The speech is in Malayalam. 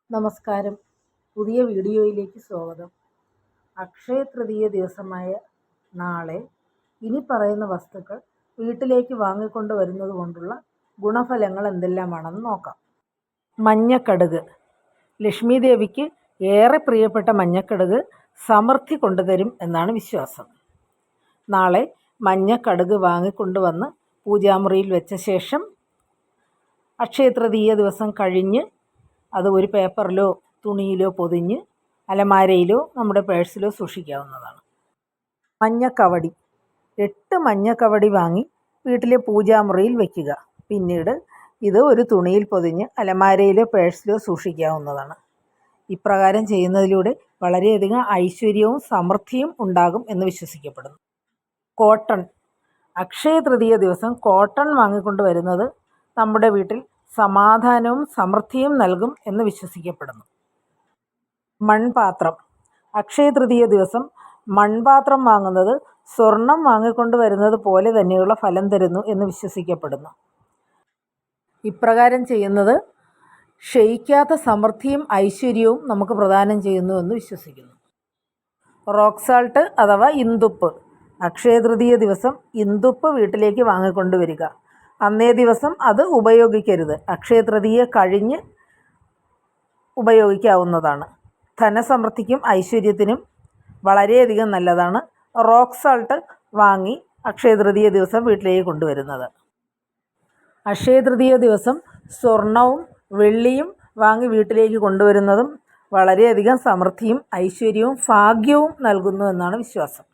നമസ്കാരം. പുതിയ വീഡിയോയിലേക്ക് സ്വാഗതം. അക്ഷയ തൃതീയ ദിവസമായ നാളെ ഇനി പറയുന്ന വസ്തുക്കൾ വീട്ടിലേക്ക് വാങ്ങിക്കൊണ്ട് വരുന്നത് കൊണ്ടുള്ള ഗുണഫലങ്ങൾ എന്തെല്ലാമാണെന്ന് നോക്കാം. മഞ്ഞക്കടുക്. ലക്ഷ്മി ദേവിക്ക് ഏറെ പ്രിയപ്പെട്ട മഞ്ഞക്കടുക് സമൃദ്ധി കൊണ്ടുതരും എന്നാണ് വിശ്വാസം. നാളെ മഞ്ഞക്കടുക് വാങ്ങിക്കൊണ്ടുവന്ന് പൂജാമുറിയിൽ വെച്ച ശേഷം അക്ഷയ തൃതീയ ദിവസം കഴിഞ്ഞ് അത് ഒരു പേപ്പറിലോ തുണിയിലോ പൊതിഞ്ഞ് അലമാരയിലോ നമ്മുടെ പേഴ്സിലോ സൂക്ഷിക്കാവുന്നതാണ്. മഞ്ഞക്കവടി. 8 മഞ്ഞക്കവടി വാങ്ങി വീട്ടിലെ പൂജാമുറിയിൽ വയ്ക്കുക. പിന്നീട് ഇത് ഒരു തുണിയിൽ പൊതിഞ്ഞ് അലമാരയിലോ പേഴ്സിലോ സൂക്ഷിക്കാവുന്നതാണ്. ഇപ്രകാരം ചെയ്യുന്നതിലൂടെ വളരെയധികം ഐശ്വര്യവും സമൃദ്ധിയും ഉണ്ടാകും എന്ന് വിശ്വസിക്കപ്പെടുന്നു. കോട്ടൺ. അക്ഷയ തൃതീയ ദിവസം കോട്ടൺ വാങ്ങിക്കൊണ്ട് വരുന്നത് നമ്മുടെ വീട്ടിൽ സമാധാനവും സമൃദ്ധിയും നൽകും എന്ന് വിശ്വസിക്കപ്പെടുന്നു. മൺപാത്രം. അക്ഷയ തൃതീയ ദിവസം മൺപാത്രം വാങ്ങുന്നത് സ്വർണം വാങ്ങിക്കൊണ്ട് വരുന്നത് പോലെ തന്നെയുള്ള ഫലം തരുന്നു എന്ന് വിശ്വസിക്കപ്പെടുന്നു. ഇപ്രകാരം ചെയ്യുന്നത് ക്ഷയിക്കാത്ത സമൃദ്ധിയും ഐശ്വര്യവും നമുക്ക് പ്രദാനം ചെയ്യുന്നു എന്ന് വിശ്വസിക്കുന്നു. റോക്ക് സാൾട്ട് അഥവാ ഇന്ദുപ്പ്. അക്ഷയ തൃതീയ ദിവസം ഇന്ദുപ്പ് വീട്ടിലേക്ക് വാങ്ങിക്കൊണ്ടുവരിക. അന്നേ ദിവസം അത് ഉപയോഗിക്കരുത്. അക്ഷയ തൃതീയ കഴിഞ്ഞ് ഉപയോഗിക്കാവുന്നതാണ്. ധനസമൃദ്ധിക്കും ഐശ്വര്യത്തിനും വളരെയധികം നല്ലതാണ് റോക്ക് സാൾട്ട് വാങ്ങി അക്ഷയ തൃതീയ ദിവസം വീട്ടിലേക്ക് കൊണ്ടുവരുന്നത്. അക്ഷയ തൃതീയ ദിവസം സ്വർണവും വെള്ളിയും വാങ്ങി വീട്ടിലേക്ക് കൊണ്ടുവരുന്നതും വളരെയധികം സമൃദ്ധിയും ഐശ്വര്യവും ഭാഗ്യവും നൽകുന്നു എന്നാണ് വിശ്വാസം.